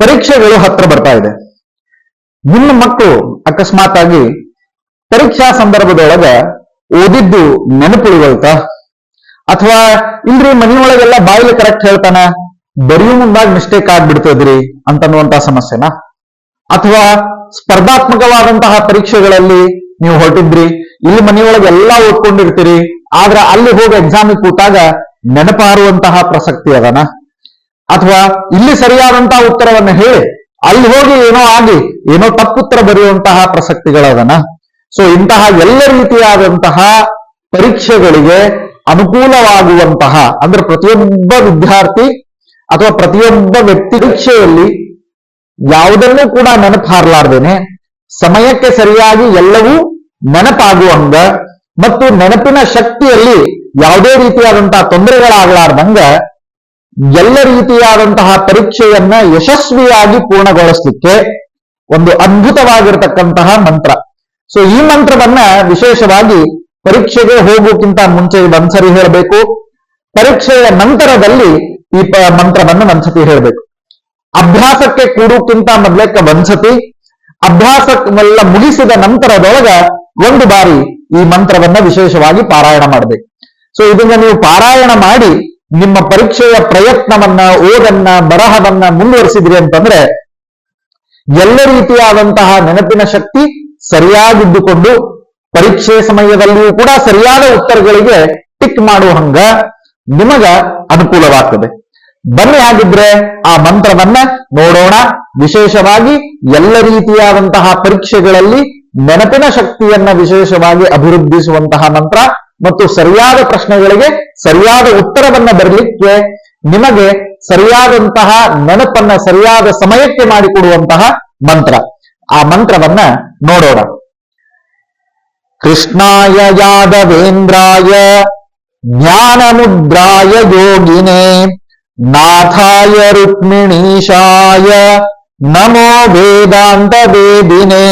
ಪರೀಕ್ಷೆಗಳು ಹತ್ರ ಬರ್ತಾ ಇದೆ. ನಿಮ್ಮ ಮಕ್ಕಳು ಅಕಸ್ಮಾತ್ ಆಗಿ ಪರೀಕ್ಷಾ ಸಂದರ್ಭದೊಳಗ ಓದಿದ್ದು ನೆನಪುಳಿಗಳ್ತ, ಅಥವಾ ಇಲ್ರಿ ಮನೆಯೊಳಗೆಲ್ಲ ಬಾಯಿಲೆ ಕರೆಕ್ಟ್ ಹೇಳ್ತಾನ, ಬರೆಯೋ ಮುಂದಾಗ ಮಿಸ್ಟೇಕ್ ಆಗ್ಬಿಡ್ತದ್ರಿ ಅಂತನ್ನುವಂತಹ ಸಮಸ್ಯೆನಾ? ಅಥವಾ ಸ್ಪರ್ಧಾತ್ಮಕವಾದಂತಹ ಪರೀಕ್ಷೆಗಳಲ್ಲಿ ನೀವು ಹೊರಟಿದ್ರಿ, ಇಲ್ಲಿ ಮನೆಯೊಳಗೆ ಎಲ್ಲಾ ಓದ್ಕೊಂಡಿರ್ತೀರಿ, ಆದ್ರ ಅಲ್ಲಿ ಹೋಗಿ ಎಕ್ಸಾಮಿಗೆ ಕೂತಾಗ ನೆನಪಾರುವಂತಹ ಪ್ರಸಕ್ತಿ ಅದನ? ಅಥವಾ ಇಲ್ಲಿ ಸರಿಯಾದಂತಹ ಉತ್ತರವನ್ನು ಹೇಳಿ ಅಲ್ಲಿ ಹೋಗಿ ಏನೋ ತಪ್ಪುತ್ತರ ಬರೆಯುವಂತಹ ಪ್ರಸಕ್ತಿಗಳದನ? ಸೊ ಇಂತಹ ಎಲ್ಲ ರೀತಿಯಾದಂತಹ ಪರೀಕ್ಷೆಗಳಿಗೆ ಅನುಕೂಲವಾಗುವಂತಹ, ಅಂದ್ರೆ ಪ್ರತಿಯೊಬ್ಬ ವಿದ್ಯಾರ್ಥಿ ಅಥವಾ ಪ್ರತಿಯೊಬ್ಬ ವ್ಯಕ್ತಿ ಪರೀಕ್ಷೆಯಲ್ಲಿ ಯಾವುದನ್ನೂ ಕೂಡ ನೆನಪು ಹಾರಲಾರ್ದೇನೆ ಸಮಯಕ್ಕೆ ಸರಿಯಾಗಿ ಎಲ್ಲವೂ ನೆನಪಾಗುವಂಗ ಮತ್ತು ನೆನಪಿನ ಶಕ್ತಿಯಲ್ಲಿ ಯಾವುದೇ ರೀತಿಯಾದಂತಹ ತೊಂದರೆಗಳಾಗಲಾರ್ದಂಗ ಎಲ್ಲ ರೀತಿಯಾದಂತಹ ಪರೀಕ್ಷೆಯನ್ನ ಯಶಸ್ವಿಯಾಗಿ ಪೂರ್ಣಗೊಳಿಸಲಿಕ್ಕೆ ಒಂದು ಅದ್ಭುತವಾಗಿರತಕ್ಕಂತಹ ಮಂತ್ರ. ಸೊ ಈ ಮಂತ್ರವನ್ನ ವಿಶೇಷವಾಗಿ ಪರೀಕ್ಷೆಗೆ ಹೋಗೋಕ್ಕಿಂತ ಮುಂಚೆ ಒಂದ್ಸರಿ ಹೇಳಬೇಕು, ಪರೀಕ್ಷೆಯ ನಂತರದಲ್ಲಿ ಈ ಮಂತ್ರವನ್ನು ಒಂದ್ಸತಿ ಹೇಳಬೇಕು. ಅಭ್ಯಾಸಕ್ಕೆ ಕೂಡೋಕ್ಕಿಂತ ಮೊದಲಕ್ಕೆ ಒಂದ್ಸತಿ, ಅಭ್ಯಾಸವೆಲ್ಲ ಮುಗಿಸಿದ ನಂತರದೊಳಗ ಒಂದು ಬಾರಿ ಈ ಮಂತ್ರವನ್ನ ವಿಶೇಷವಾಗಿ ಪಾರಾಯಣ ಮಾಡಬೇಕು. ಸೊ ಇದನ್ನ ನೀವು ಪಾರಾಯಣ ಮಾಡಿ ನಿಮ್ಮ ಪರೀಕ್ಷೆಯ ಪ್ರಯತ್ನವನ್ನ, ಓದನ್ನ, ಬರಹವನ್ನ ಮುಂದುವರಿಸಿದ್ರಿ ಅಂತಂದ್ರೆ ಎಲ್ಲ ರೀತಿಯಾದಂತಹ ನೆನಪಿನ ಶಕ್ತಿ ಸರಿಯಾಗಿದ್ದುಕೊಂಡು ಪರೀಕ್ಷೆ ಸಮಯದಲ್ಲಿಯೂ ಕೂಡ ಸರಿಯಾದ ಉತ್ತರಗಳಿಗೆ ಟಿಕ್ ಮಾಡುವ ಹಂಗ ನಿಮಗ ಅನುಕೂಲವಾಗ್ತದೆ. ಬನ್ನಿ ಹಾಗಿದ್ರೆ ಆ ಮಂತ್ರವನ್ನ ನೋಡೋಣ. ವಿಶೇಷವಾಗಿ ಎಲ್ಲ ರೀತಿಯಾದಂತಹ ಪರೀಕ್ಷೆಗಳಲ್ಲಿ ನೆನಪಿನ ಶಕ್ತಿಯನ್ನ ವಿಶೇಷವಾಗಿ ಅಭಿವೃದ್ಧಿಸುವಂತಹ ಮಂತ್ರ ಮತ್ತು ಸರಿಯಾದ ಪ್ರಶ್ನೆಗಳಿಗೆ ಸರಿಯಾದ ಉತ್ತರವನ್ನ ಬರಲಿಕ್ಕೆ ನಿಮಗೆ ಸರಿಯಾದಂತಹ ನೆನಪನ್ನ ಸರಿಯಾದ ಸಮಯಕ್ಕೆ ಮಾಡಿಕೊಡುವಂತಹ ಮಂತ್ರ. ಆ ಮಂತ್ರವನ್ನ ನೋಡೋಣ. ಕೃಷ್ಣಾಯ ಯಾದವೇಂದ್ರಾಯ ಜ್ಞಾನಮುದ್ರಾಯ ಯೋಗಿನೇ ನಾಥಾಯ ರುಕ್ಮಿಣೀಶಾಯ ನಮೋ ವೇದಾಂತ ವೇದಿನೇ.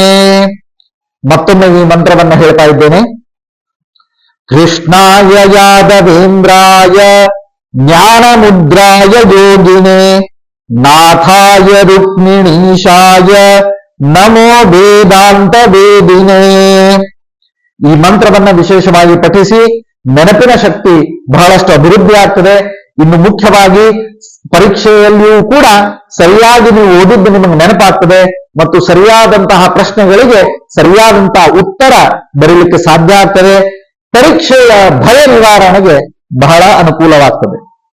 ಮತ್ತೊಮ್ಮೆ ಈ ಮಂತ್ರವನ್ನ ಹೇಳ್ತಾ ಇದ್ದೇನೆ. ಕೃಷ್ಣಾಯ ಯಾದವೇಂದ್ರಾಯ ಜ್ಞಾನಮುದ್ರಾಯ ಯೋಗಿನೇ ನಾಥಾಯ ರುಕ್ಮಿಣೀಶಾಯ ನಮೋ ವೇದಾಂತ ವೇದಿನೇ. ಈ ಮಂತ್ರವನ್ನ ವಿಶೇಷವಾಗಿ ಪಠಿಸಿ ನೆನಪಿನ ಶಕ್ತಿ ಬಹಳಷ್ಟು ಅಭಿವೃದ್ಧಿ ಆಗ್ತದೆ. ಇನ್ನು ಮುಖ್ಯವಾಗಿ ಪರೀಕ್ಷೆಯಲ್ಲಿಯೂ ಕೂಡ ಸರಿಯಾಗಿ ನೀವು ಓದಿದ್ದು ನಿಮಗೆ ನೆನಪಾಗ್ತದೆ ಮತ್ತು ಸರಿಯಾದಂತಹ ಪ್ರಶ್ನೆಗಳಿಗೆ ಸರಿಯಾದಂತಹ ಉತ್ತರ ಬರೀಲಿಕ್ಕೆ ಸಾಧ್ಯ ಆಗ್ತದೆ. ಪರೀಕ್ಷೆಯ ಭಯ ನಿವಾರಣೆಗೆ ಬಹಳ ಅನುಕೂಲವಾಗ್ತದೆ.